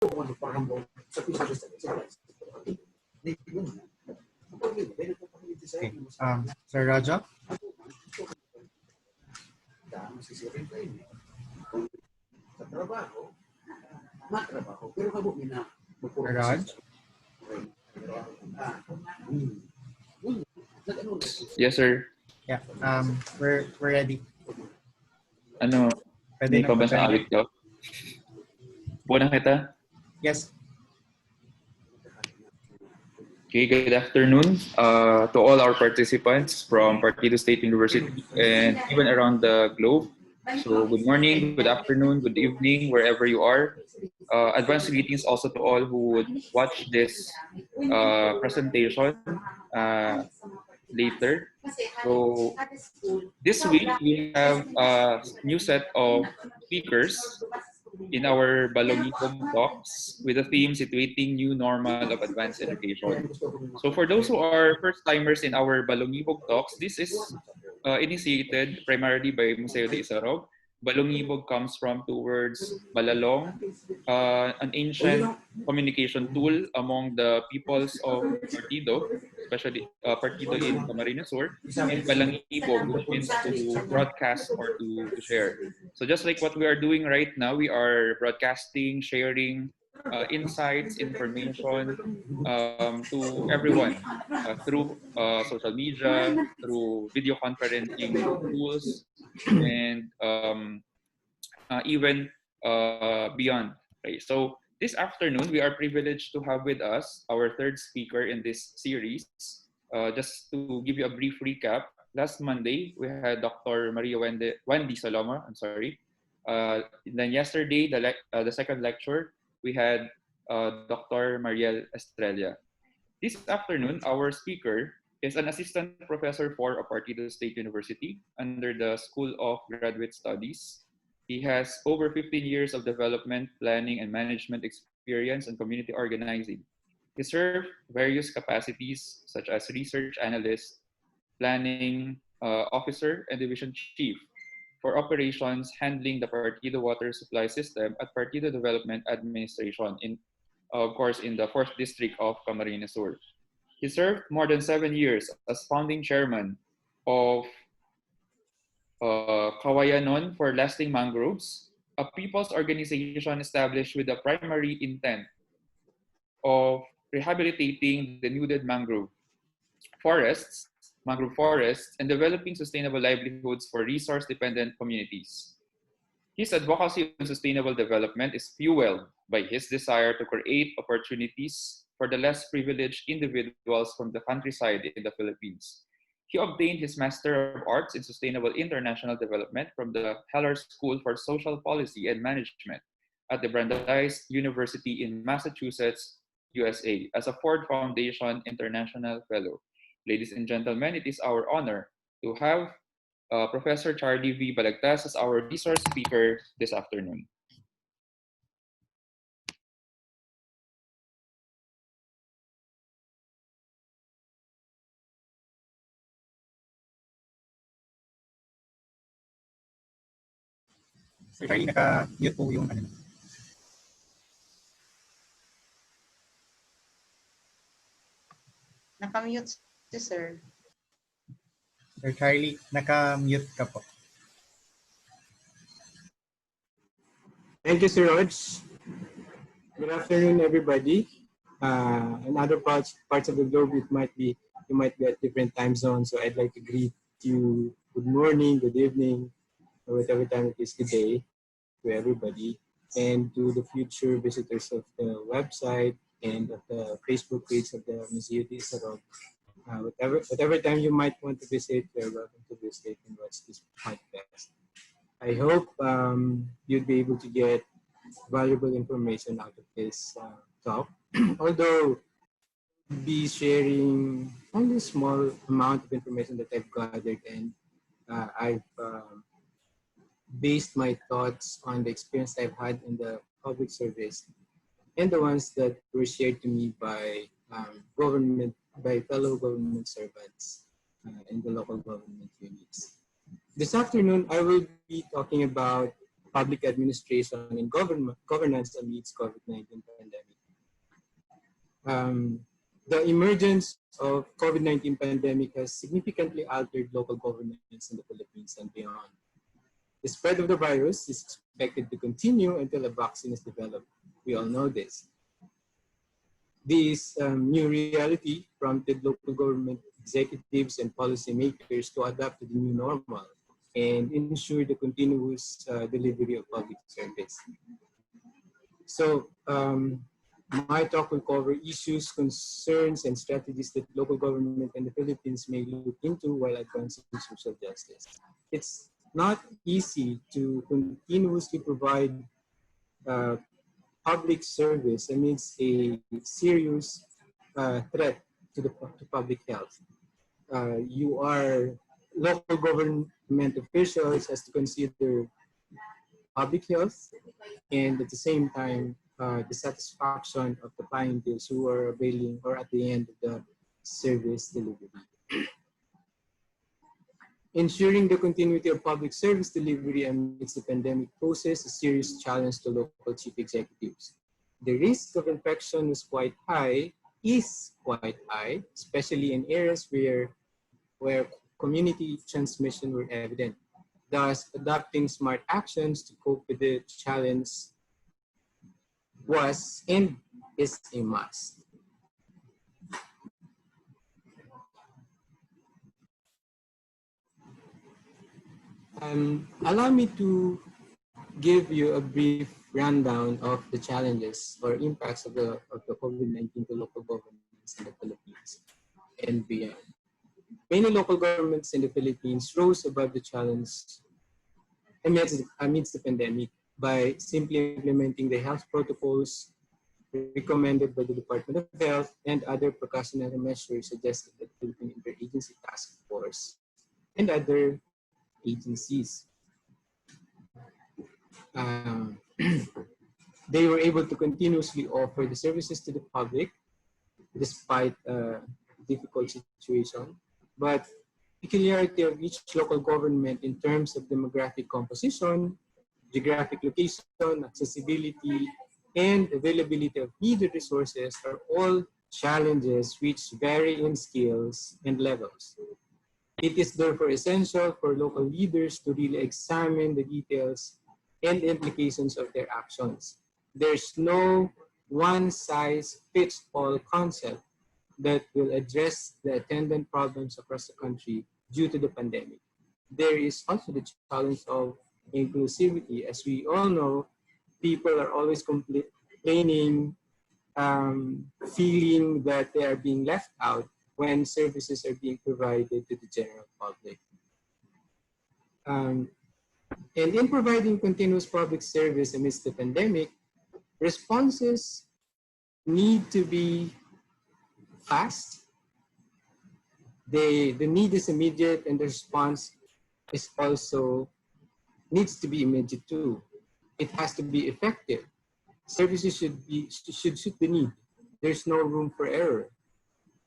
Okay. Sir Raja? Raj? Yes, sir. Yeah. We're ready. Ano, Pwede may na ikaw ba po sa tayo. awit ko? Buwan kita. Yes. Okay, good afternoon to all our participants from Partido State University and even around the globe. So good morning, good afternoon, good evening, wherever you are. Advanced greetings also to all who would watch this presentation later. So this week we have a new set of speakers in our Balongibog talks with the theme Situating New Normal of Advanced Education. So for those who are first-timers in our Balongibog talks, this is initiated primarily by Museo de Isarog. Balongibog comes from two words, balalong, an ancient communication tool among the peoples of Partido, especially Partido in Camarines Sur, and Balangibog, which means to broadcast or to share. So just like what we are doing right now, we are broadcasting, sharing insights, information to everyone through social media, through video conferencing tools, and even beyond. Okay, so this afternoon, we are privileged to have with us our third speaker in this series. Just to give you a brief recap, last Monday, we had Dr. Maria Wendy Saloma, I'm sorry. Then yesterday, the second lecture, we had Dr. Mariel Estrella. This afternoon, our speaker is an assistant professor for Partido State University under the School of Graduate Studies. He has over 15 years of development, planning, and management experience in community organizing. He served various capacities such as research analyst, planning officer, and division chief for operations handling the Partido water supply system at Partido Development Administration in, of course, in the 4th District of Camarines Sur. He served more than 7 years as founding chairman of Kawayanon for Lasting Mangroves, a people's organization established with the primary intent of rehabilitating the denuded mangrove forests, and developing sustainable livelihoods for resource-dependent communities. His advocacy on sustainable development is fueled by his desire to create opportunities for the less privileged individuals from the countryside in the Philippines. He obtained his Master of Arts in Sustainable International Development from the Heller School for Social Policy and Management at the Brandeis University in Massachusetts, USA, as a Ford Foundation International Fellow. Ladies and gentlemen, it is our honor to have Professor Charlie V. Balagtas as our resource speaker this afternoon. Sir Charlie, naka-mute po yung ano. Naka-mute si sir. Sir Charlie, naka-mute ka po. Thank you, Sir Rog. Good afternoon, everybody. In other parts of the globe, you might be at different time zones. So I'd like to greet you good morning, good evening, or whatever time it is today to everybody, and to the future visitors of the website and of the Facebook page of the Museo de Isarog. Whatever time you might want to visit, you're welcome to visit and watch this podcast. I hope you'd be able to get valuable information out of this talk. Although I'll be sharing only a small amount of information that I've gathered, and I've based my thoughts on the experience I've had in the public service and the ones that were shared to me by fellow government servants in the local government units. This afternoon, I will be talking about public administration and governance amidst COVID-19 pandemic. The emergence of COVID-19 pandemic has significantly altered local governance in the Philippines and beyond. The spread of the virus is expected to continue until a vaccine is developed. We all know this. This new reality prompted local government executives and policymakers to adapt to the new normal and ensure the continuous delivery of public service. So my talk will cover issues, concerns, and strategies that local government in the Philippines may look into while advancing social justice. It's not easy to continuously provide public service amidst a serious threat to public health. Local government officials has to consider public health and at the same time the satisfaction of the clients who are availing or at the end of the service delivery. Ensuring the continuity of public service delivery amidst the pandemic poses a serious challenge to local chief executives. The risk of infection is quite high, especially in areas where community transmission were evident. Thus, adopting smart actions to cope with the challenge was and is a must. Allow me to give you a brief rundown of the challenges or impacts of the COVID-19 to local governments in the Philippines and beyond. Many local governments in the Philippines rose above the challenge amidst the pandemic by simply implementing the health protocols recommended by the Department of Health and other precautionary measures suggested by the Philippine Interagency Task Force and other agencies. They were able to continuously offer the services to the public despite a difficult situation. But peculiarity of each local government in terms of demographic composition, geographic location, accessibility, and availability of needed resources are all challenges which vary in scales and levels. It is therefore essential for local leaders to really examine the details and implications of their actions. There's no one-size-fits-all concept that will address the attendant problems across the country due to the pandemic. There is also the challenge of inclusivity. As we all know, people are always complaining, feeling that they are being left out when services are being provided to the general public. And in providing continuous public service amidst the pandemic, responses need to be fast. The need is immediate and the response is also needs to be immediate too. It has to be effective. Services should suit the need. There's no room for error.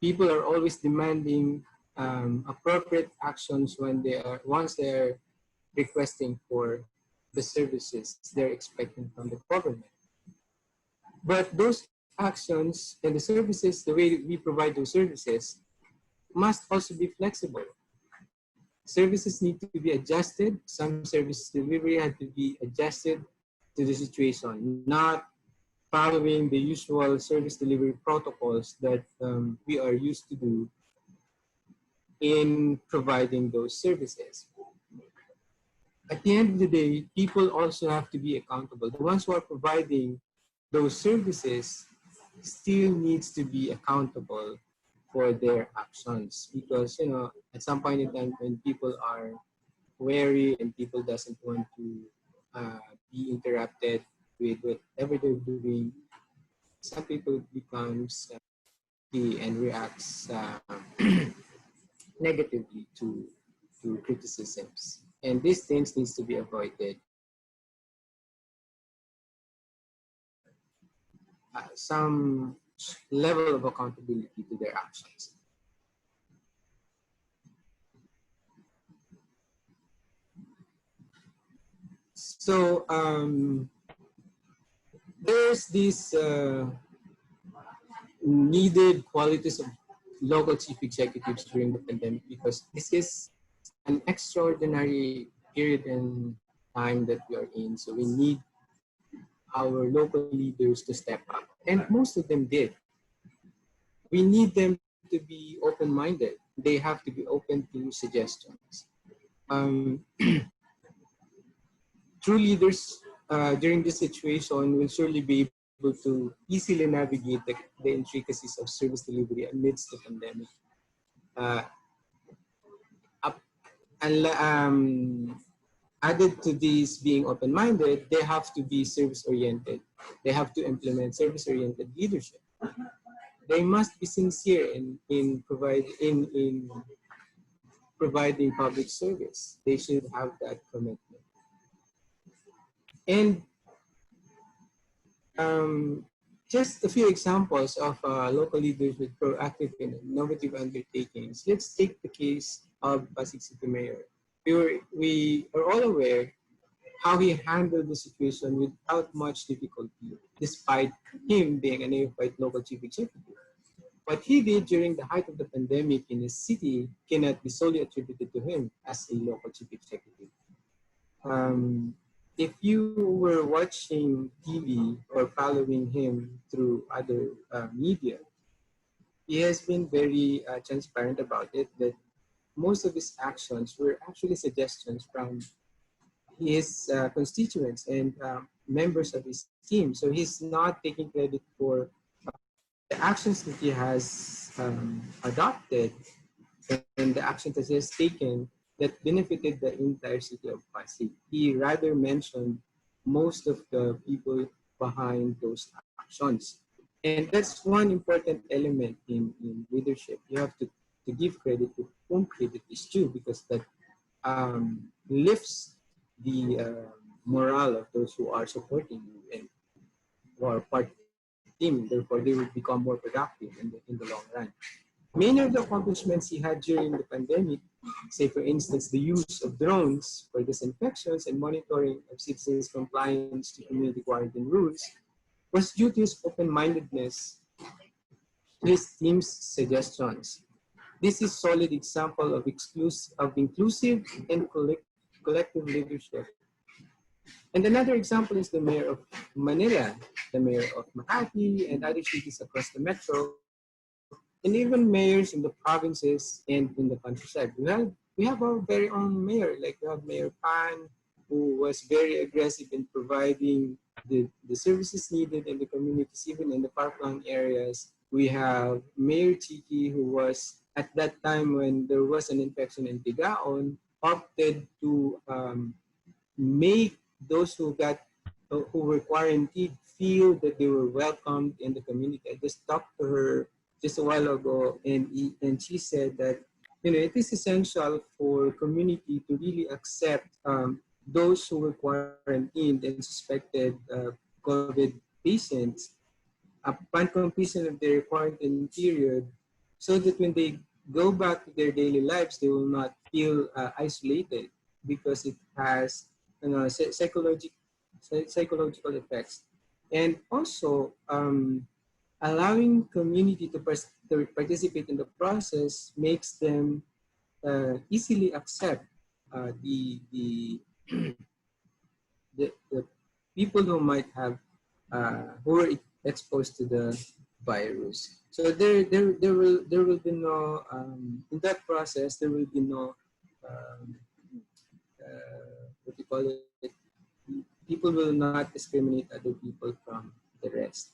People are always demanding appropriate actions once they're requesting for the services they're expecting from the government. But those actions and the services, the way we provide those services, must also be flexible. Services need to be adjusted. Some service delivery had to be adjusted to the situation, not following the usual service delivery protocols that we are used to do in providing those services. At the end of the day, people also have to be accountable. The ones who are providing those services still needs to be accountable for their actions, because at some point in time when people are wary and people doesn't want to be interrupted with whatever they're doing, some people becomes and reacts negatively to criticisms, and these things needs to be avoided. Some level of accountability to their actions. So there's this needed qualities of local chief executives during the pandemic, because this is an extraordinary period in time that we are in. So we need our local leaders to step up, and most of them did. We need them to be open-minded. They have to be open to suggestions. True leaders during this situation will surely be able to easily navigate the intricacies of service delivery amidst the pandemic. Added to this being open-minded, they have to be service-oriented. They have to implement service-oriented leadership. They must be sincere in providing public service. They should have that commitment. And just a few examples of local leaders with proactive and innovative undertakings. Let's take the case of Pasig City Mayor. We are all aware how he handled the situation without much difficulty, despite him being a neophyte local chief executive. What he did during the height of the pandemic in his city cannot be solely attributed to him as a local chief executive. If you were watching TV or following him through other media, he has been very transparent about it, that most of his actions were actually suggestions from his constituents and members of his team. So he's not taking credit for the actions that he has adopted and the actions that he has taken that benefited the entire city of Pasig. He rather mentioned most of the people behind those actions. And that's one important element in leadership. You have to give credit to whom credit is due, because that lifts the morale of those who are supporting you and who are part of the team. Therefore, they will become more productive in the long run. Many of the accomplishments he had during the pandemic, say for instance, the use of drones for disinfections and monitoring of citizens' compliance to community quarantine rules, was due to his open-mindedness to his team's suggestions. This is a solid example of inclusive and collective leadership. And another example is the mayor of Manila, the mayor of Makati, and other cities across the metro, and even mayors in the provinces and in the countryside. We have our very own mayor, like we have Mayor Pan, who was very aggressive in providing the services needed in the communities, even in the far-flung areas. We have Mayor Chiki, who was, at that time when there was an infection in Tigaon, opted to make those who were quarantined feel that they were welcomed in the community. I just talked to her just a while ago, and she said that it is essential for community to really accept those who were quarantined and suspected COVID patients upon completion of their quarantine period, so that when they go back to their daily lives, they will not feel isolated, because it has psychological effects. And also, allowing community to participate in the process makes them easily accept the people who might have who were exposed to the virus. So there will be no in that process there will be no what you call it. People will not discriminate other people from the rest.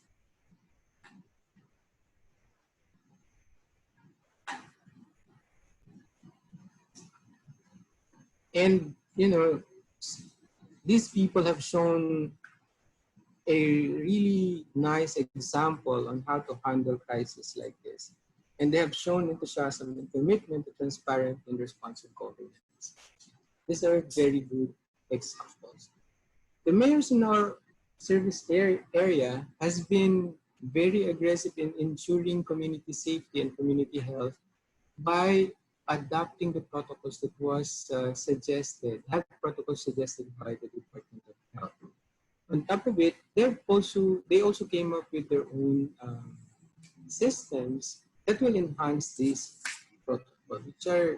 And these people have shown a really nice example on how to handle crises like this. And they have shown enthusiasm and commitment to transparent and responsive governance. These are very good examples. The mayors in our service area has been very aggressive in ensuring community safety and community health by adopting the protocols that was suggested by the Department of On top of it, they also came up with their own systems that will enhance this protocol, which are,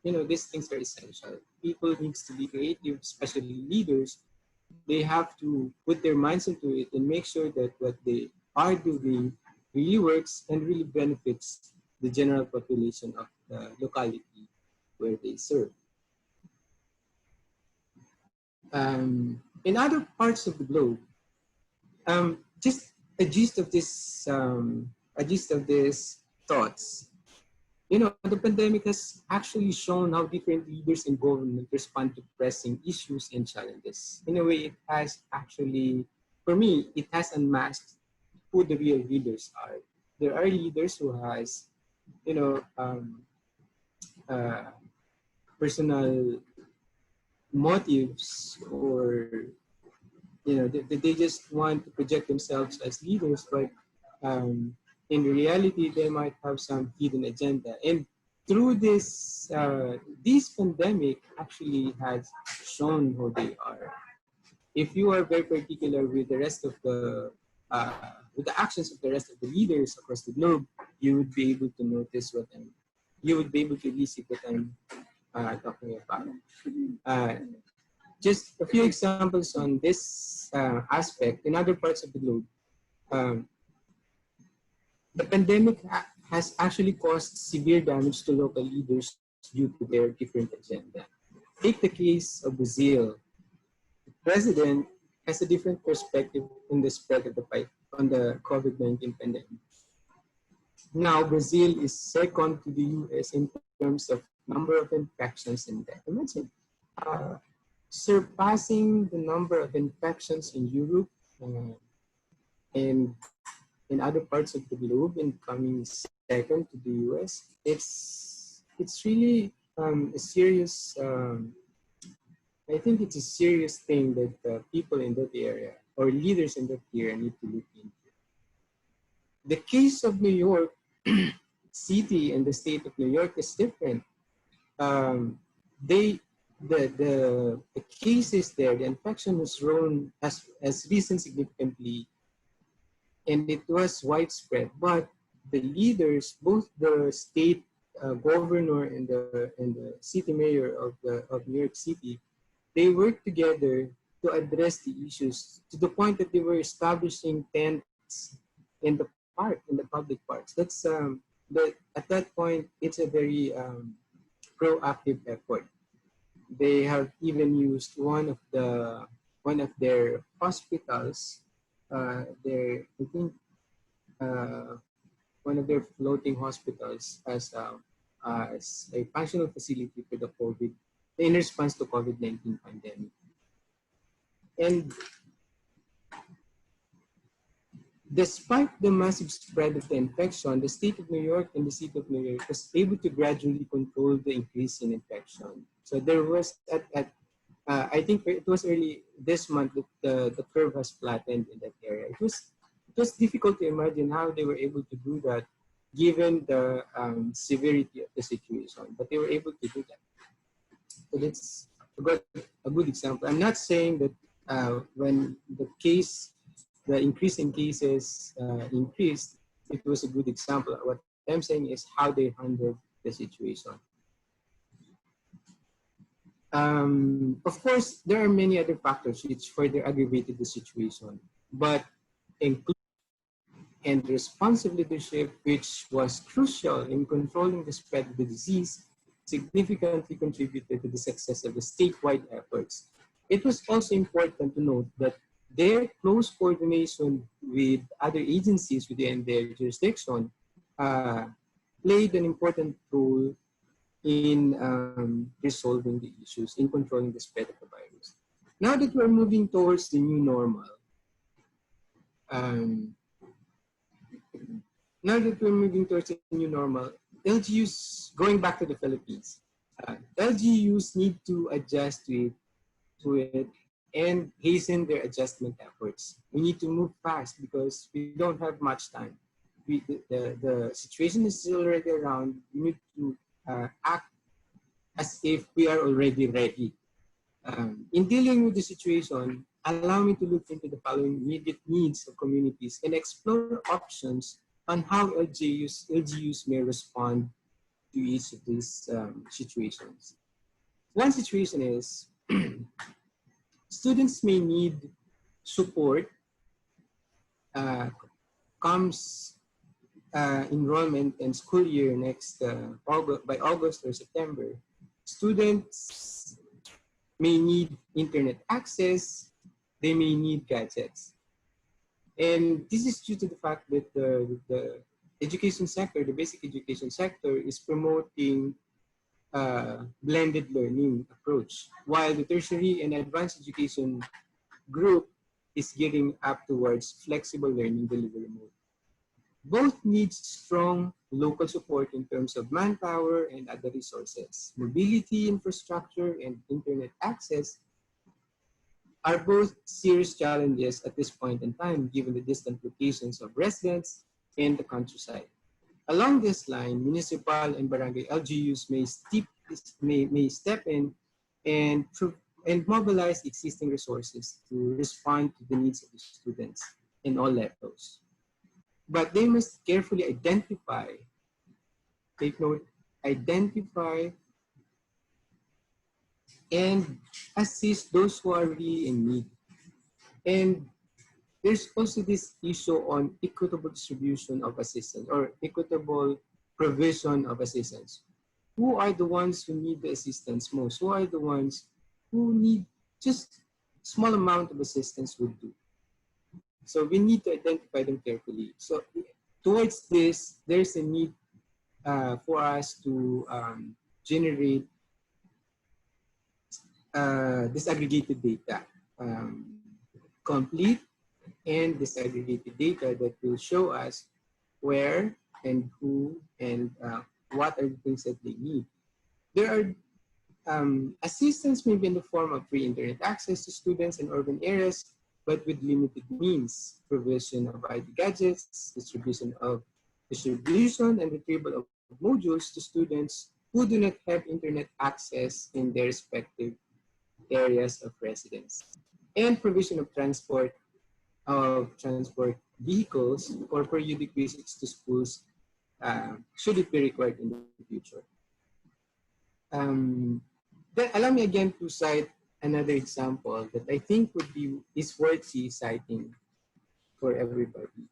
these things are essential. People needs to be creative, especially leaders. They have to put their minds into it and make sure that what they are doing really works and really benefits the general population of the locality where they serve. In other parts of the globe, just a gist of this thoughts. The pandemic has actually shown how different leaders in government respond to pressing issues and challenges. In a way, it has actually, for me, it has unmasked who the real leaders are. There are leaders who has, personal motives, or they just want to project themselves as leaders, but in reality they might have some hidden agenda. And through this pandemic actually has shown who they are. If you are very particular with the rest of with the actions of the rest of the leaders across the globe, you would be able to notice you would be able to elicit what I'm talking about. Just a few examples on this aspect. In other parts of the globe, the pandemic has actually caused severe damage to local leaders due to their different agenda. Take the case of Brazil. The president has a different perspective on the spread of on the COVID-19 pandemic. Now, Brazil is second to the US in terms of number of infections and death. Imagine, surpassing the number of infections in Europe and in other parts of the globe, and coming second to the US. It's really a serious. I think it's a serious thing that people in that area or leaders in that area need to look into. The case of New York City and the state of New York is different. The cases there, the infection has risen significantly, and it was widespread. But the leaders, both the state governor and the city mayor of New York City, they worked together to address the issues to the point that they were establishing tents in the public parks. That's at that point, it's a very proactive effort. They have even used one of their hospitals, I think one of their floating hospitals as a functional facility for the in response to COVID-19 pandemic. And despite the massive spread of the infection, the state of New York and the city of New York was able to gradually control the increase in infection. So there was I think it was early this month that the curve has flattened in that area. It was difficult to imagine how they were able to do that given the severity of the situation, but they were able to do that. So that's a good example. I'm not saying that when the increase in cases increased, it was a good example. What I'm saying is how they handled the situation. Of course, there are many other factors which further aggravated the situation, but include and responsive leadership, which was crucial in controlling the spread of the disease, significantly contributed to the success of the statewide efforts. It was also important to note that their close coordination with other agencies within their jurisdiction played an important role in resolving the issues, in controlling the spread of the virus. Now that we're moving towards the new normal, LGUs, going back to the Philippines, LGUs need to adjust to it and hasten their adjustment efforts. We need to move fast because we don't have much time. The situation is already around. We need to act as if we are already ready. In dealing with the situation, allow me to look into the following immediate needs of communities and explore options on how LGUs may respond to each of these situations. One situation is students may need support comes enrollment and school year next by August or September. Students may need internet access, they may need gadgets. And this is due to the fact that the education sector, the basic education sector, is promoting blended learning approach, while the tertiary and advanced education group is gearing up towards flexible learning delivery mode. Both need strong local support in terms of manpower and other resources. Mobility, infrastructure, and internet access are both serious challenges at this point in time, given the distant locations of residents and the countryside. Along this line, municipal and barangay LGUs may step in and mobilize existing resources to respond to the needs of the students in all levels. But they must carefully identify, take note, identify and assist those who are really in need. And there's also this issue on equitable distribution of assistance or equitable provision of assistance. Who are the ones who need the assistance most? Who are the ones who need just small amount of assistance would do? So we need to identify them carefully. So towards this, there's a need for us to generate disaggregated data, complete and disaggregated data that will show us where and who and what are the things that they need. There are assistance may be in the form of free internet access to students in urban areas, but with limited means, provision of ID gadgets, distribution and retrieval of modules to students who do not have internet access in their respective areas of residence, and provision of transport vehicles for periodic visits to schools should it be required in the future. Then allow me again to cite another example that I think is worthy citing for everybody.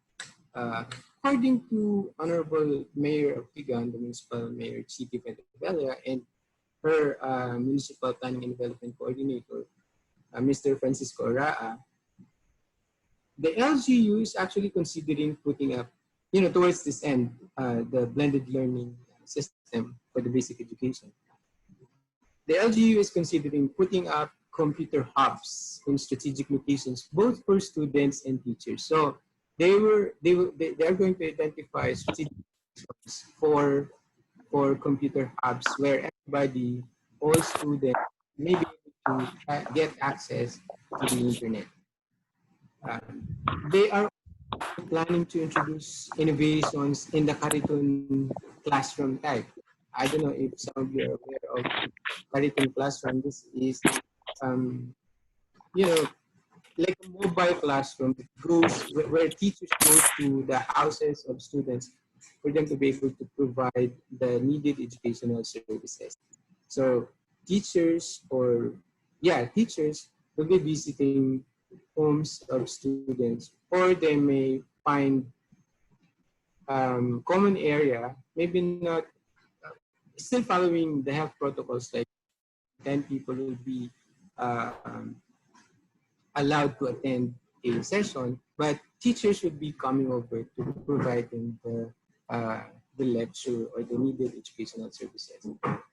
According to Honorable Mayor of Tigan, the Municipal Mayor City Pentabella, and her Municipal Planning and Development Coordinator, Mr. Francisco Raa, the LGU is actually considering putting up, towards this end, the blended learning system for the basic education. The LGU is considering putting up computer hubs in strategic locations, both for students and teachers. So they are going to identify strategic locations for computer hubs where everybody, all students, may be able to get access to the internet. They are planning to introduce innovations in the Kariton classroom type. I don't know if some of you are aware of Kariton classroom. This is, like a mobile classroom that where teachers go to the houses of students for them to be able to provide the needed educational services. So teachers will be visiting homes of students, or they may find common area, maybe not, still following the health protocols, like 10 people will be allowed to attend a session, but teachers should be coming over to provide them the lecture or the needed educational services.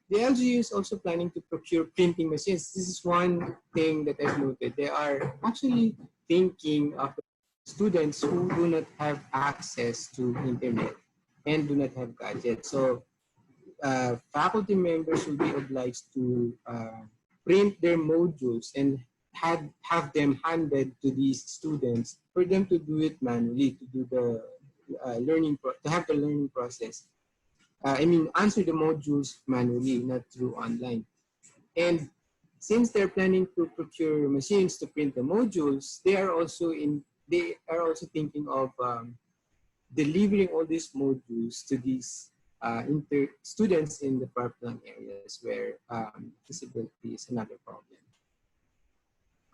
The LGU is also planning to procure printing machines. This is one thing that I've noted. They are actually thinking of students who do not have access to internet and do not have gadgets. So faculty members will be obliged to print their modules and have them handed to these students for them to do it manually, to do the to have the learning process. Answer the modules manually, not through online. And since they're planning to procure machines to print the modules, they are also thinking of delivering all these modules to these students in the far-flung areas where accessibility is another problem.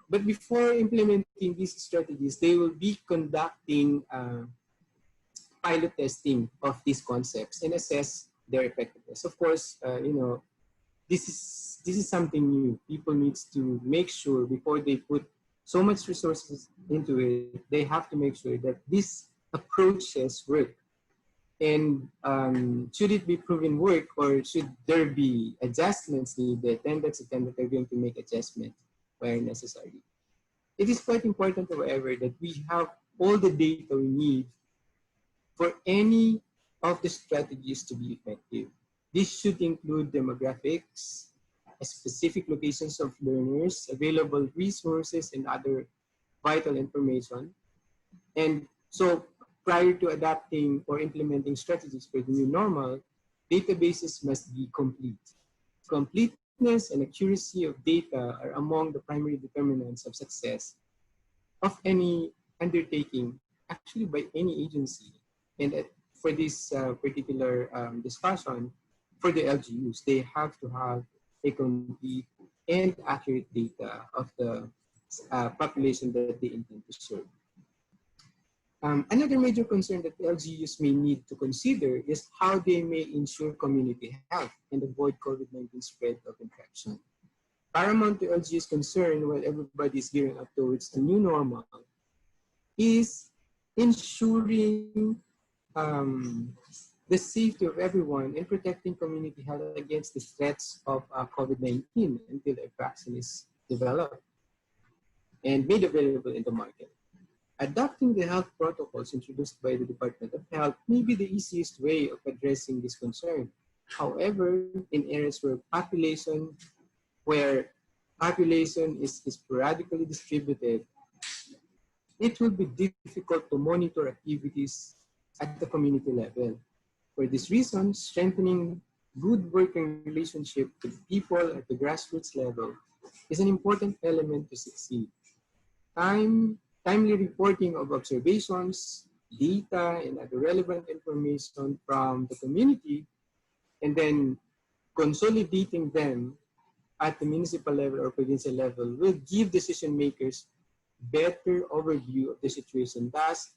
But before implementing these strategies, they will be conducting pilot testing of these concepts and assess their effectiveness. Of course, this is something new. People need to make sure before they put so much resources into it, they have to make sure that these approaches work. And should it be proven work, or should there be adjustments needed, then that's the time that they're going to make adjustments where necessary. It is quite important, however, that we have all the data we need for any of the strategies to be effective. This should include demographics, specific locations of learners, available resources, and other vital information. And so prior to adapting or implementing strategies for the new normal, databases must be complete. Completeness and accuracy of data are among the primary determinants of success of any undertaking, actually by any agency. And for this particular discussion, for the LGUs, they have to have a complete and accurate data of the population that they intend to serve. Another major concern that LGUs may need to consider is how they may ensure community health and avoid COVID-19 spread of infection. Paramount to LGUs' concern, while everybody is gearing up towards the new normal, is ensuring the safety of everyone and protecting community health against the threats of COVID-19 until a vaccine is developed and made available in the market. Adopting the health protocols introduced by the Department of Health may be the easiest way of addressing this concern. However, in areas where population is sporadically distributed, it will be difficult to monitor activities at the community level. For this reason, strengthening good working relationship with people at the grassroots level is an important element to succeed. Timely reporting of observations, data, and other relevant information from the community, and then consolidating them at the municipal level or provincial level will give decision makers better overview of the situation, thus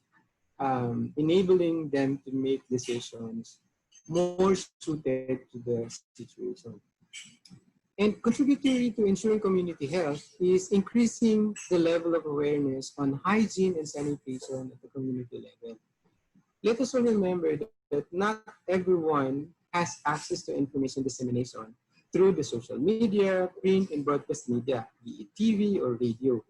enabling them to make decisions more suited to the situation. And contributory to ensuring community health is increasing the level of awareness on hygiene and sanitation at the community level. Let us all remember that not everyone has access to information dissemination through the social media, print, and broadcast media, be it TV or radio.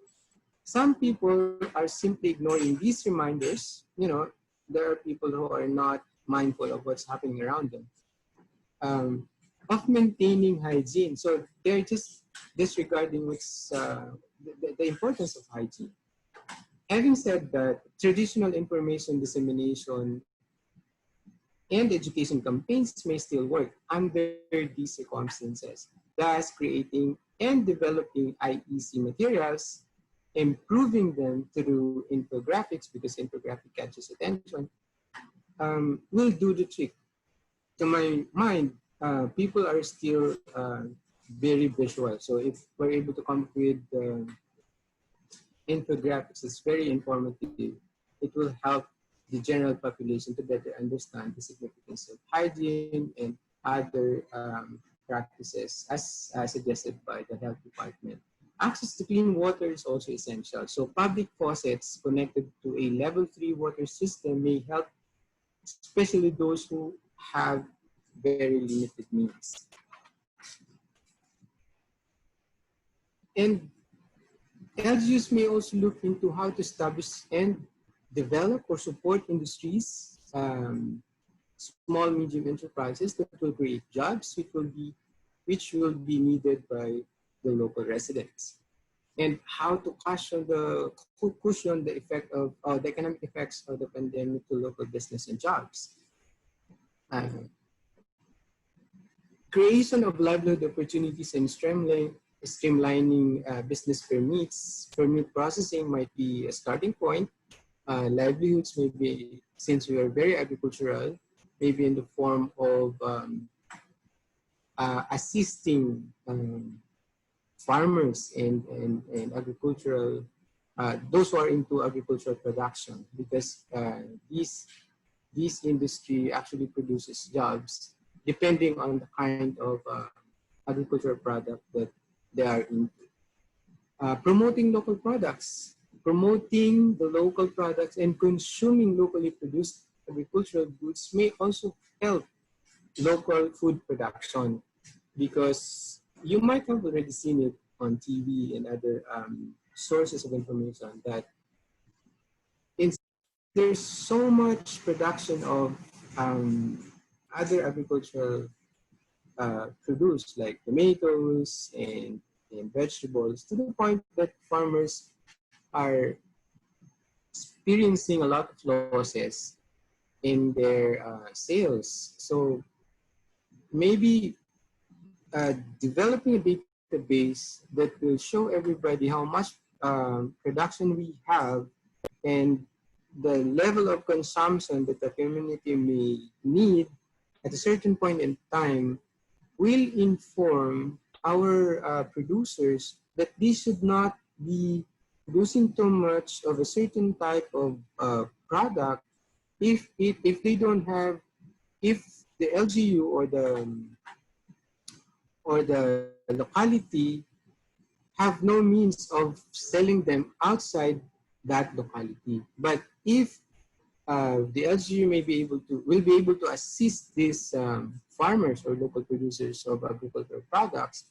Some people are simply ignoring these reminders. There are people who are not mindful of what's happening around them. Of maintaining hygiene. So they're just disregarding the importance of hygiene. Having said that, traditional information dissemination and education campaigns may still work under these circumstances, thus creating and developing IEC materials, improving them through infographics, because infographic catches attention, will do the trick. To my mind, people are still very visual. So if we're able to come up with infographics that's very informative, it will help the general population to better understand the significance of hygiene and other practices as suggested by the health department. Access to clean water is also essential. So public faucets connected to a level 3 water system may help, especially those who have very limited means. And LGUs may also look into how to establish and develop or support industries, small, medium enterprises that will create jobs, which will be needed by the local residents, and how to cushion the effect of the economic effects of the pandemic to local business and jobs. Creation of livelihood opportunities and streamlining business permits. Permit processing might be a starting point. Livelihoods may be, since we are very agricultural, maybe in the form of assisting farmers and agricultural, those who are into agricultural production, because this industry actually produces jobs depending on the kind of agricultural product that they are into. Promoting local products, promoting the local products and consuming locally produced agricultural goods may also help local food production, because you might have already seen it on TV and other sources of information that there's so much production of other agricultural produce like tomatoes and vegetables, to the point that farmers are experiencing a lot of losses in their sales. So maybe developing a database that will show everybody how much production we have and the level of consumption that the community may need at a certain point in time will inform our producers that they should not be producing too much of a certain type of product if they don't have, if the LGU or the locality have no means of selling them outside that locality. But if the LGU will be able to assist these farmers or local producers of agricultural products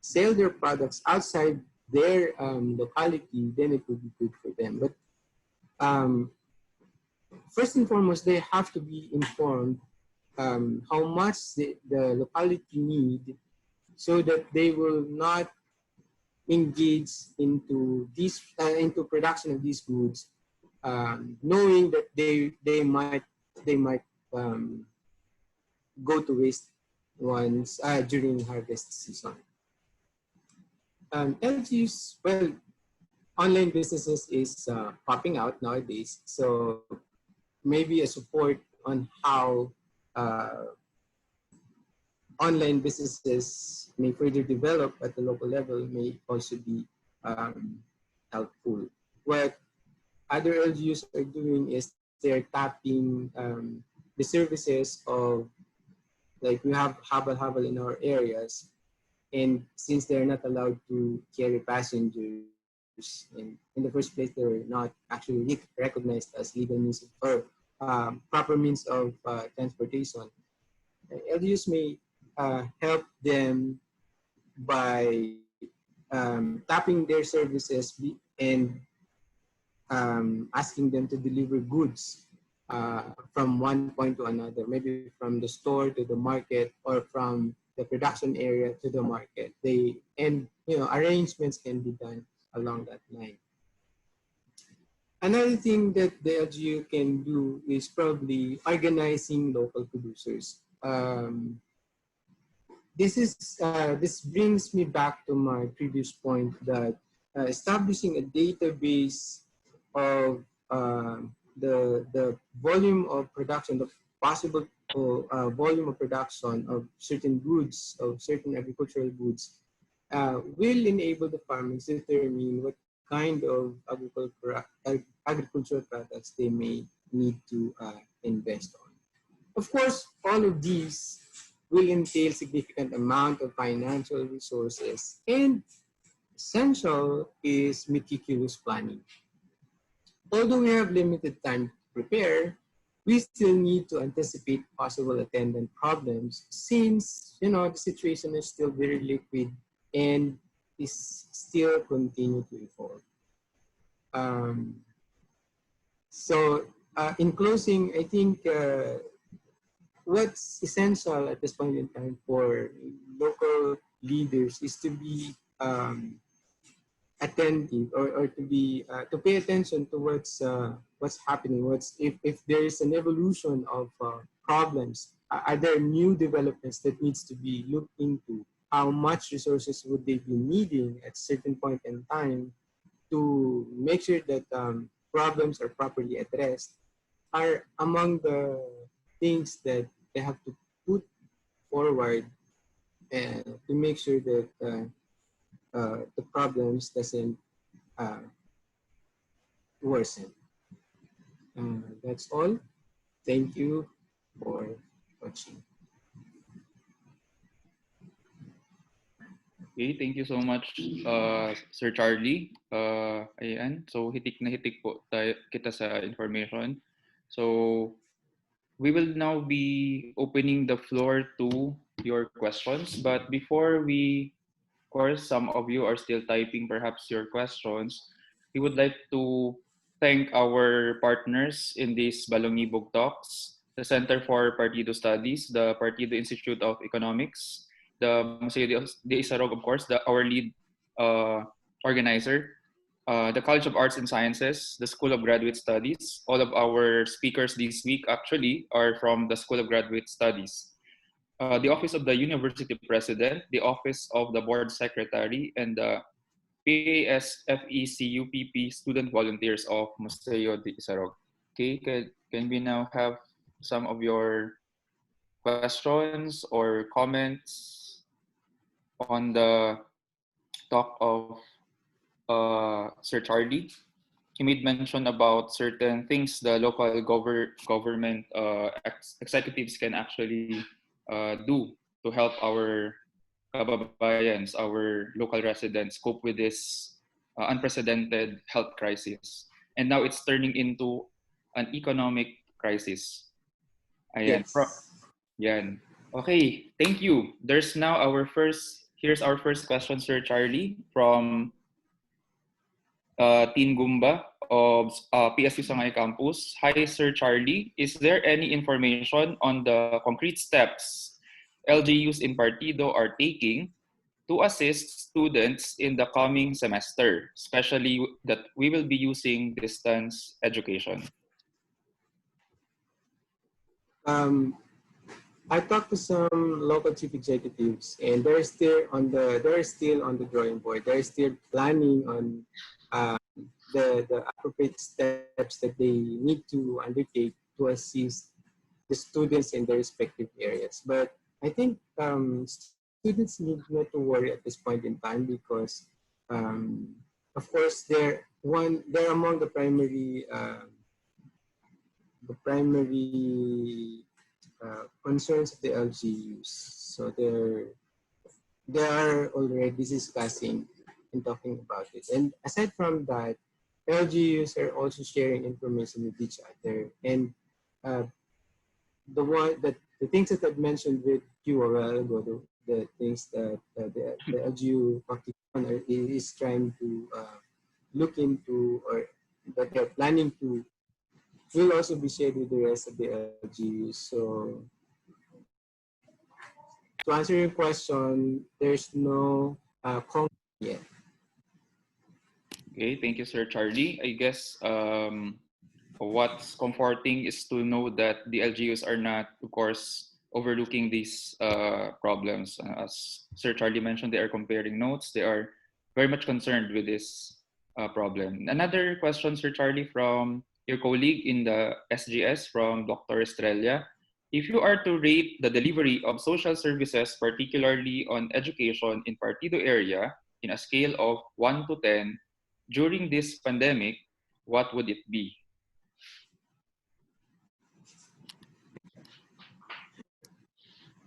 sell their products outside their locality, then it will be good for them. But first and foremost, they have to be informed how much the locality need, so that they will not engage into into production of these goods, knowing that they might go to waste once during harvest season. LGUs, well, online businesses is popping out nowadays, so maybe a support on how online businesses may further develop at the local level may also be helpful. What other LGUs are doing is they're tapping the services of, like we have habal in our areas, and since they're not allowed to carry passengers, in the first place, they're not actually recognized as legal means or proper means of transportation. LGUs may help them by tapping their services and asking them to deliver goods from one point to another, maybe from the store to the market or from the production area to the market. Arrangements can be done along that line. Another thing that the LGU can do is probably organizing local producers. This brings me back to my previous point that establishing a database of the volume of production, the possible volume of production of certain goods, of certain agricultural goods, will enable the farmers to determine what kind of agricultural products they may need to invest on. Of course, all of these will entail significant amount of financial resources, and essential is meticulous planning. Although we have limited time to prepare, we still need to anticipate possible attendant problems, since the situation is still very liquid and is still continue to evolve. In closing, I think what's essential at this point in time for local leaders is to be attentive, or to pay attention to what's happening. If there is an evolution of problems, are there new developments that needs to be looked into how much resources would they be needing at certain point in time to make sure that problems are properly addressed are among the things that they have to put forward to make sure that the problems doesn't worsen. That's all. Thank you for watching. Okay, thank you so much, Sir Charlie. Ayan, so hitik na hitik po kita sa information. So we will now be opening the floor to your questions. But before we, of course, some of you are still typing perhaps your questions. We would like to thank our partners in these Balongibog talks, the Center for Partido Studies, the Partido Institute of Economics, the Museo de Isarog, of course, our lead organizer, the College of Arts and Sciences, the School of Graduate Studies. All of our speakers this week actually are from the School of Graduate Studies. The Office of the University President, the Office of the Board Secretary, and the PASFECUPP student volunteers of Museo de Isarog. Okay, can we now have some of your questions or comments on the talk of Sir Charlie? He made mention about certain things the local government executives can actually do to help our kababayans, our local residents, cope with this unprecedented health crisis. And now it's turning into an economic crisis. Ayan. Yes. Yan. Okay, thank you. Here's our first question, Sir Charlie, from Teen Gumba of PSU Sangay Campus. Hi, Sir Charlie. Is there any information on the concrete steps LGUs in Partido are taking to assist students in the coming semester, especially that we will be using distance education? I talked to some local chief executives, and they're still on the drawing board. They're still planning on the appropriate steps that they need to undertake to assist the students in their respective areas. But I think students need not to worry at this point in time because, of course, they're among the primary concerns of the LGUs. So they are already discussing and talking about it. And aside from that, LGUs are also sharing information with each other. And the things that I've mentioned with you a while ago, the things that the LGU Pakistan is trying to look into, or that they're planning to, will also be shared with the rest of the LGUs. So to answer your question, there's no concrete yet. Okay, thank you, Sir Charlie. I guess what's comforting is to know that the LGUs are not, of course, overlooking these problems. As Sir Charlie mentioned, they are comparing notes. They are very much concerned with this problem. Another question, Sir Charlie, from your colleague in the SGS, from Dr. Estrella. If you are to rate the delivery of social services, particularly on education in Partido area, in a scale of 1 to 10, during this pandemic, what would it be?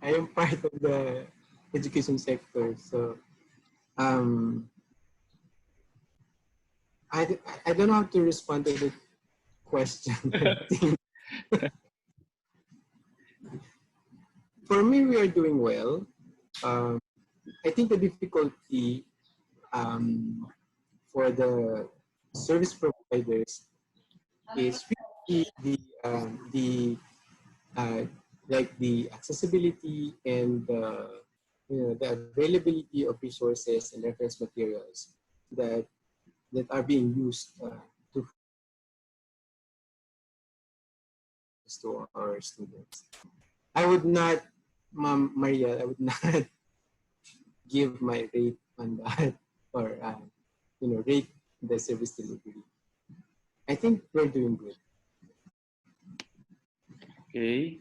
I am part of the education sector, so I don't know how to respond to the question. For me, we are doing well. I think the difficulty for the service providers is really the accessibility and the availability of resources and reference materials that are being used to our students. I would not, Ma'am Maria, I would not give my rate on that or rate the service delivery. I think we're doing good. Okay.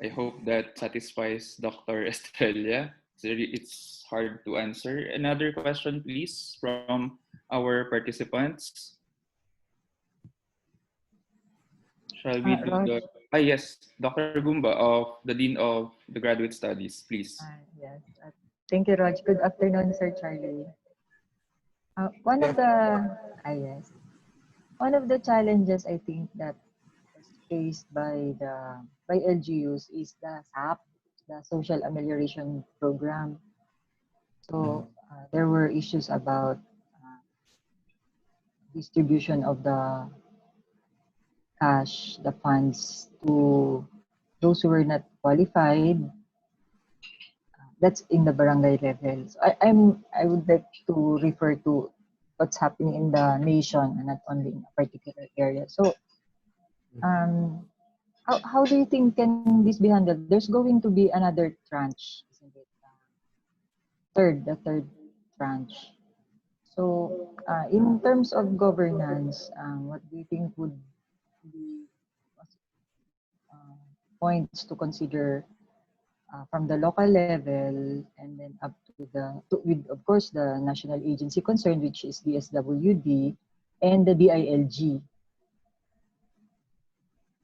I hope that satisfies Dr. Estrella. It's hard to answer. Another question, please, from our participants. Shall we do Raj? the... yes, Dr. Gumba of the Dean of the Graduate Studies, please. Yes. Thank you, Raj. Good afternoon, Sir Charlie. One of the yes, one of the challenges I think that is faced by LGUs is the SAP, the Social Amelioration Program. So there were issues about distribution of the cash, the funds to those who were not qualified. That's in the barangay level. So I would like to refer to what's happening in the nation and not only in a particular area. So how do you think can this be handled? There's going to be another tranche, isn't it? The third tranche. So in terms of governance, what do you think would be points to consider from the local level and then up to with of course the national agency concerned, which is the SWD and the DILG.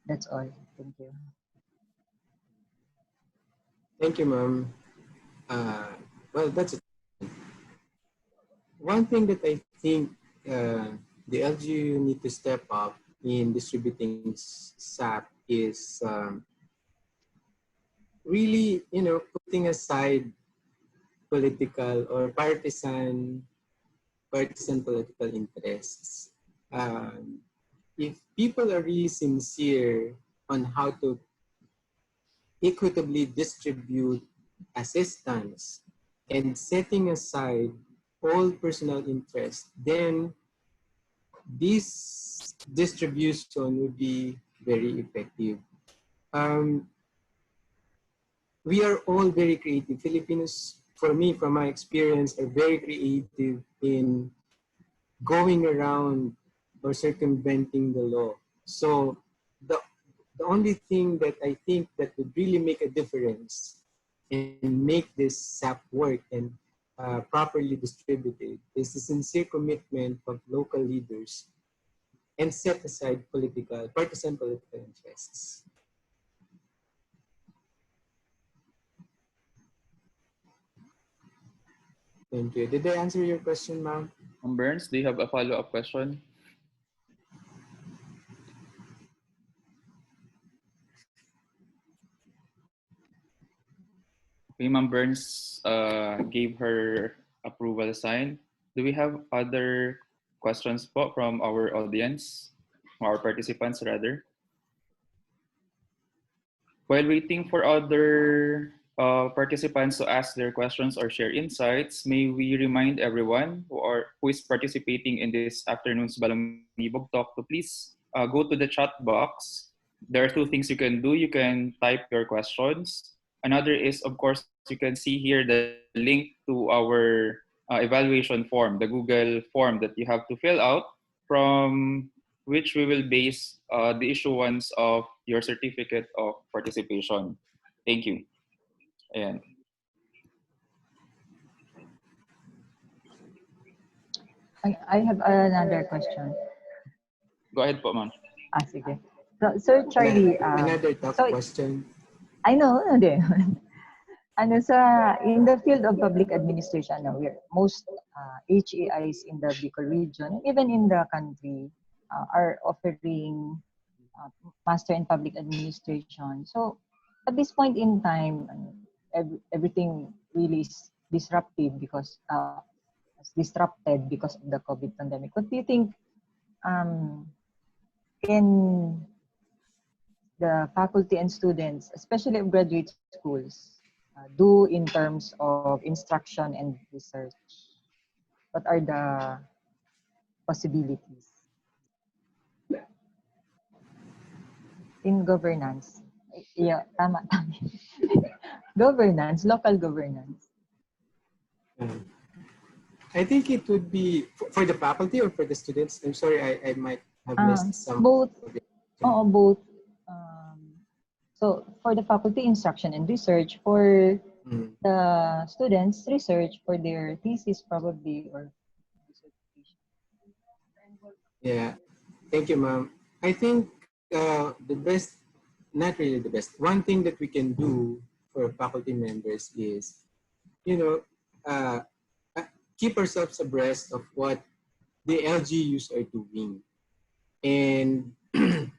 That's all. Thank you. Thank you, ma'am. Well, that's one thing that I think the LGU need to step up in distributing SAP is really, putting aside political or partisan political interess. If people are really sincere on how to equitably distribute assistance and setting aside all personal interest, then this distribution would be very effective. We are all very creative. Filipinos, for me, from my experience, are very creative in going around or circumventing the law. So the only thing that I think that would really make a difference and make this SAP work and properly distributed is the sincere commitment of local leaders and set aside partisan political interests. Thank you. Did I answer your question, ma'am? Burns, do you have a follow-up question? Okay, Ma'am Burns gave her approval sign. Do we have other questions po from our audience, our participants rather? While waiting for other participants to ask their questions or share insights, may we remind everyone who is participating in this afternoon's Balongibog talk to please go to the chat box. There are two things you can do. You can type your questions. Another is, of course, you can see here the link to our evaluation form, the Google form that you have to fill out, from which we will base the issuance of your certificate of participation. Thank you. Ayan. I have another question. Go ahead po, ma'am. Sige. So, Sir Charlie, another tough question. I know, in the field of public administration, most HAIs in the Bicol region, even in the country, are offering master in public administration. So, at this point in time, everything really is disrupted because of the COVID pandemic. What do you think in the faculty and students, especially of graduate schools, do in terms of instruction and research? What are the possibilities in governance? Yeah, tama. Governance, local governance. Uh, I think it would be for the faculty or for the students. I'm sorry, I might have missed some. Both. Oh, both. So for the faculty, instruction and research. For the students, research for their thesis probably or dissertation. Yeah, thank you, ma'am. I think the best, not really the best, one thing that we can do for faculty members is, you know, uh, keep ourselves abreast of what the LGUs are doing. And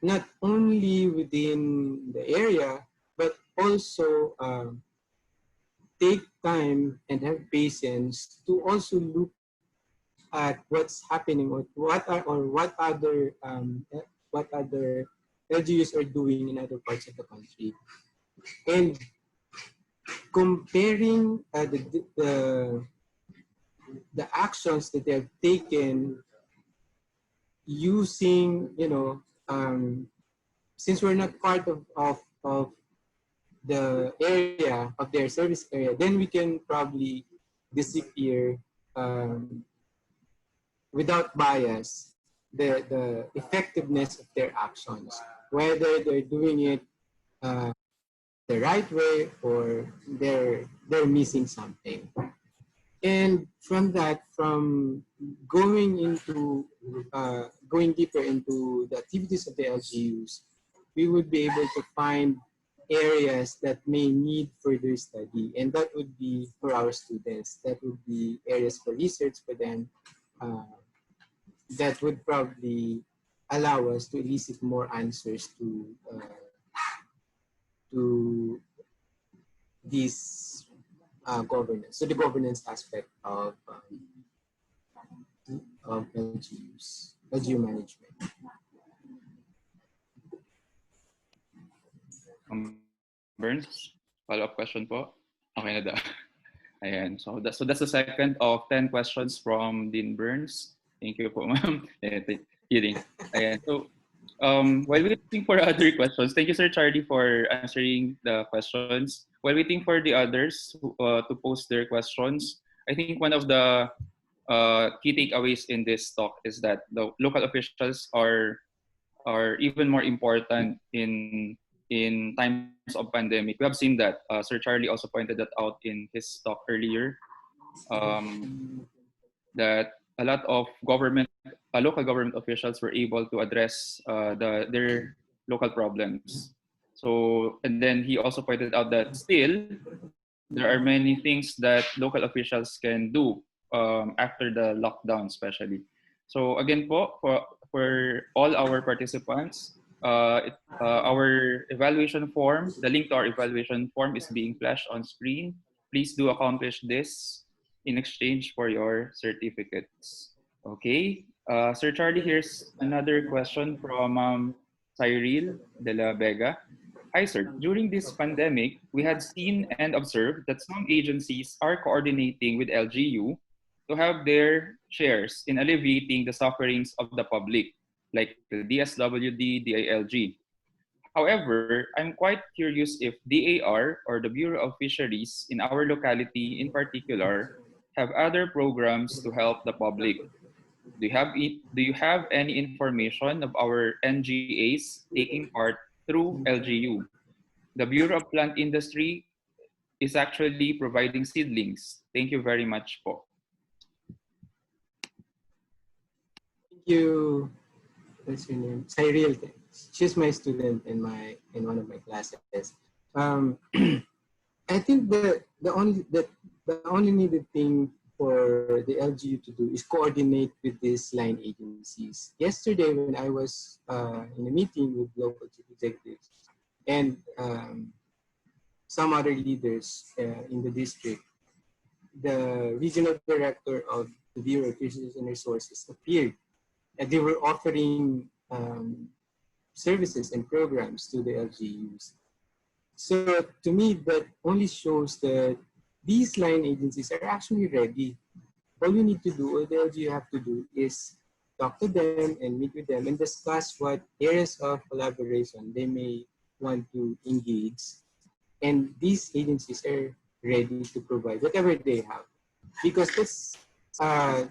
not only within the area, but also take time and have patience to also look at what's happening or what other LGUs are doing in other parts of the country, and comparing the actions that they have taken using, since we're not part of the area of their service area, then we can probably disappear without bias the effectiveness of their actions, whether they're doing it the right way or they're missing something. And from that, from going deeper into the activities of the LGUs, we would be able to find areas that may need further study, and that would be for our students. That would be areas for research for them. That would probably allow us to elicit more answers to these governance, so the governance aspect of LGUs, LGU management. Burns, follow-up question po. Okay na daw. Ayan. So that's the second of 10 questions from Dean Burns. Thank you po, ma'am. Kidding. Ayan. So while waiting for other questions, thank you, Sir Charlie, for answering the questions. While waiting for the others to post their questions, I think one of the key takeaways in this talk is that the local officials are even more important in times of pandemic. We have seen that. Sir Charlie also pointed that out in his talk earlier. That a lot of local government officials were able to address their local problems. So, and then he also pointed out that still there are many things that local officials can do after the lockdown, especially. So again po, for all our participants, our evaluation form, the link to our evaluation form is being flashed on screen. Please do accomplish this in exchange for your certificates. Okay, Sir Charlie, here's another question from Cyril de la Vega. Hi, sir. During this pandemic, we had seen and observed that some agencies are coordinating with LGU to have their shares in alleviating the sufferings of the public, like the DSWD, DILG. However, I'm quite curious if DAR or the Bureau of Fisheries in our locality in particular have other programs to help the public. Do you have any information of our NGAs taking part through LGU? The Bureau of Plant Industry is actually providing seedlings. Thank you very much po. Thank you. What's your name? Cyril. She's my student in one of my classes. I think the only needed thing for the LGU to do is coordinate with these line agencies. Yesterday, when I was in a meeting with local chief executives and some other leaders in the district, the regional director of the Bureau of Fisheries and Resources appeared, and they were offering services and programs to the LGUs. So to me, that only shows that these line agencies are actually ready. All we need to do, all the LGU have to do is talk to them and meet with them and discuss what areas of collaboration they may want to engage. And these agencies are ready to provide whatever they have. because that's I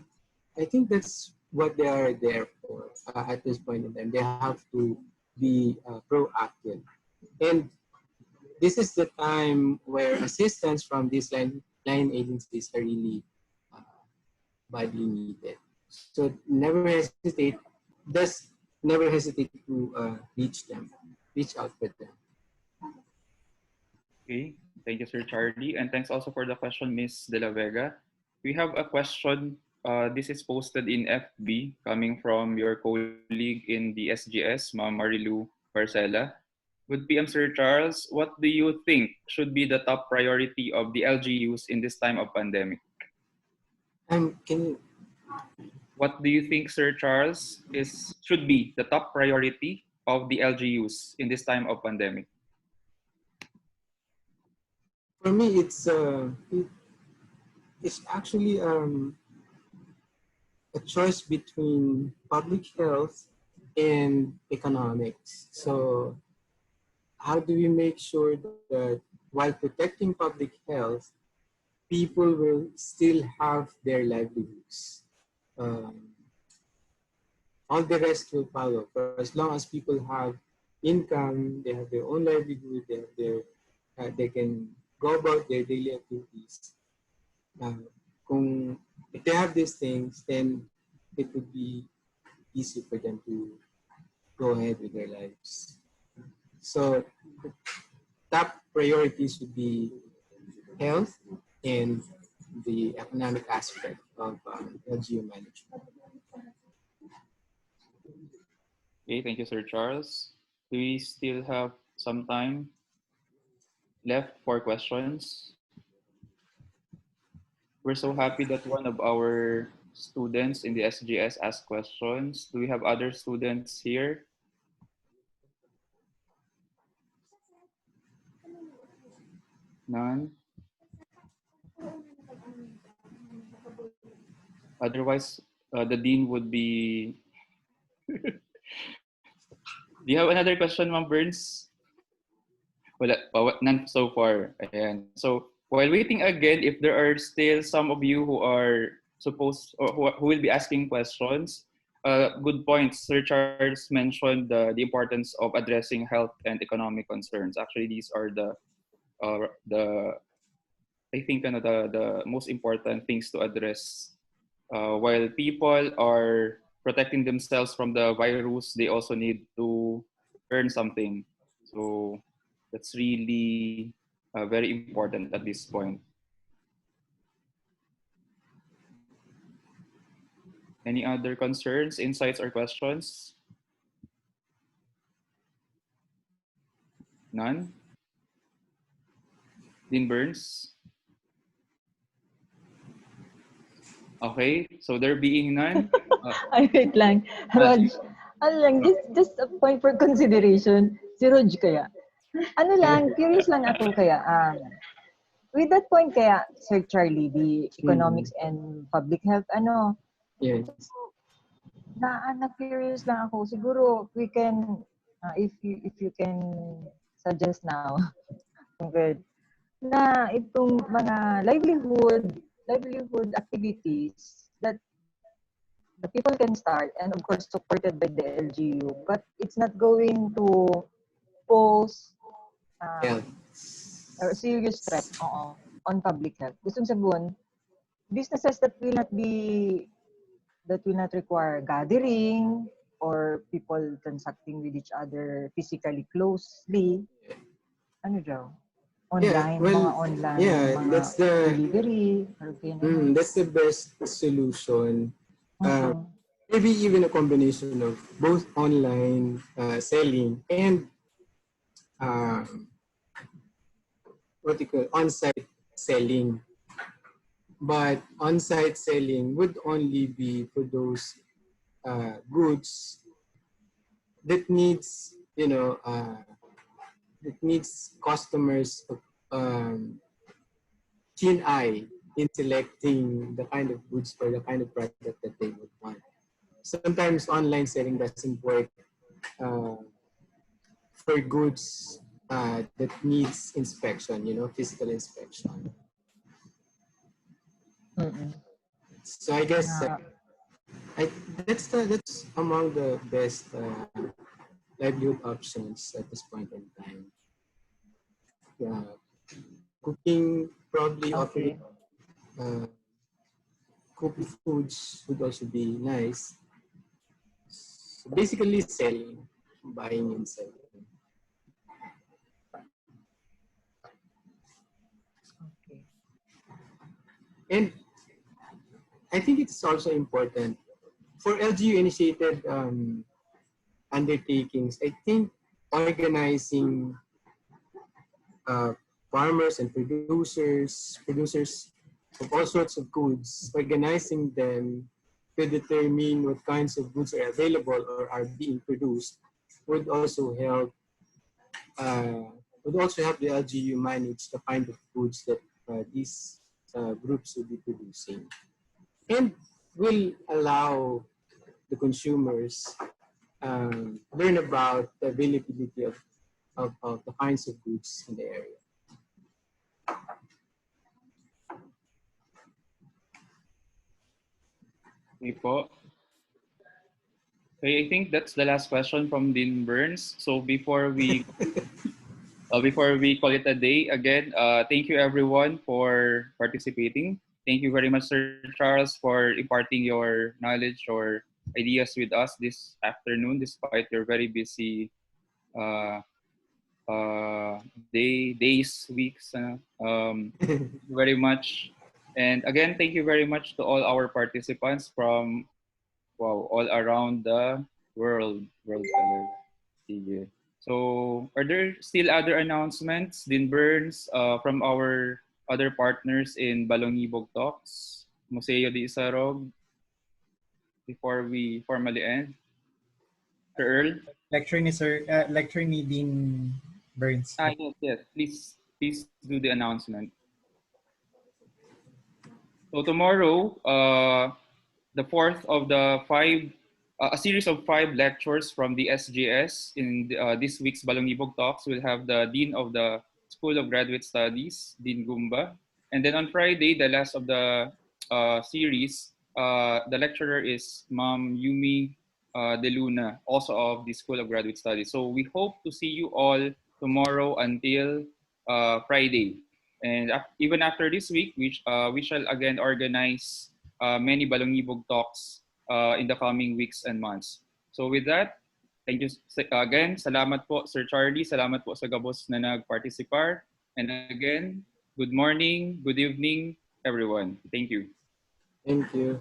think that's what they are there for at this point in time. They have to be proactive, and this is the time where assistance from these line agencies are really uh, badly needed. So never hesitate. Just never hesitate to reach them, reach out with them. Okay, thank you, Sir Charlie. And thanks also for the question, Miss De La Vega. We have a question. This is posted in FB coming from your colleague in the SGS, Ma'am Marilu Barcela. Would PM Sir Charles, what do you think should be the top priority of the LGUs in this time of pandemic? Can you? What do you think, Sir Charles, should be the top priority of the LGUs in this time of pandemic? For me, it's actually a choice between public health and economics. So how do we make sure that while protecting public health, people will still have their livelihoods? All the rest will follow. For as long as people have income, they have their own livelihood, they have they can go about their daily activities. If they have these things, then it would be easy for them to go ahead with their lives. So the top priorities would be health and the economic aspect of LGU management. Okay, thank you, Sir Charles. Do we still have some time left for questions? We're so happy that one of our students in the SGS asked questions. Do we have other students here? None? Otherwise, the dean would be... Do you have another question, Ma'am Burns? Wala, none so far. Ayan. So while waiting again, if there are still some of you who are supposed or who will be asking questions, good points. Sir Charles mentioned the importance of addressing health and economic concerns. Actually, these are the I think the most important things to address. While people are protecting themselves from the virus, they also need to earn something. So that's really very important at this point. Any other concerns, insights, or questions? None? Dean Burns? Okay, so there being none. Ay, wait lang. Rog, ano lang, just a point for consideration. Si Rog kaya. Ano lang, curious lang ako kaya. With that point kaya, Sir Charlie, the economics and public health, Yes. curious lang ako. Siguro, we can, if you can suggest now, good, na itong mga livelihood activities that the people can start and of course supported by the LGU, but it's not going to pose a serious threat on public health. Gusto sabihin, businesses that will not require gathering or people transacting with each other physically closely. Ano daw? Online, mga online, mga that's the delivery. that's the best solution. Maybe even a combination of both online selling and on-site selling. But on-site selling would only be for those goods that needs, that needs customers keen eye in selecting the kind of goods or the kind of product that they would want. Sometimes online selling doesn't work for goods that needs inspection, physical inspection. Mm-mm. So I guess Ah, that's among the best livelihood options at this point in time. Uh, Cooking, probably offering okay. uh, cooked foods would also be nice. So basically, selling, buying and selling. Okay. And I think it's also important for LGU initiated undertakings. I think organizing uh, farmers and producers of all sorts of goods, organizing them to determine what kinds of goods are available or are being produced would also help uh, the LGU manage the kind of goods that these groups will be producing, and will allow the consumers learn about the availability of the kinds of goods in the area. Okay po. Okay, I think that's the last question from Dean Burns. So before we call it a day, again, thank you everyone for participating. Thank you very much, Sir Charles, for imparting your knowledge or ideas with us this afternoon, despite your very busy uh, days, weeks. Thank you very much. And again, thank you very much to all our participants from all around the world. Sige. So, are there still other announcements, Din Burns, from our other partners in Balongibog Talks, Museo de Isarog, before we formally end? Sir Earl? Lecture ni Dean Burns. Yes. Please do the announcement. So tomorrow, the fourth of the five, a series of 5 lectures from the SGS in this week's Balongibog Talks will have the Dean of the School of Graduate Studies, Dean Gumba. And then on Friday, the last of the series, the lecturer is Ma'am Yumi De Luna, also of the School of Graduate Studies. So we hope to see you all tomorrow until Friday. And even after this week, we shall again organize many Balongibog talks in the coming weeks and months. So with that, thank you again. Salamat po, Sir Charlie. Salamat po sa gabos na nag-participar. And again, good morning, good evening, everyone. Thank you. Thank you.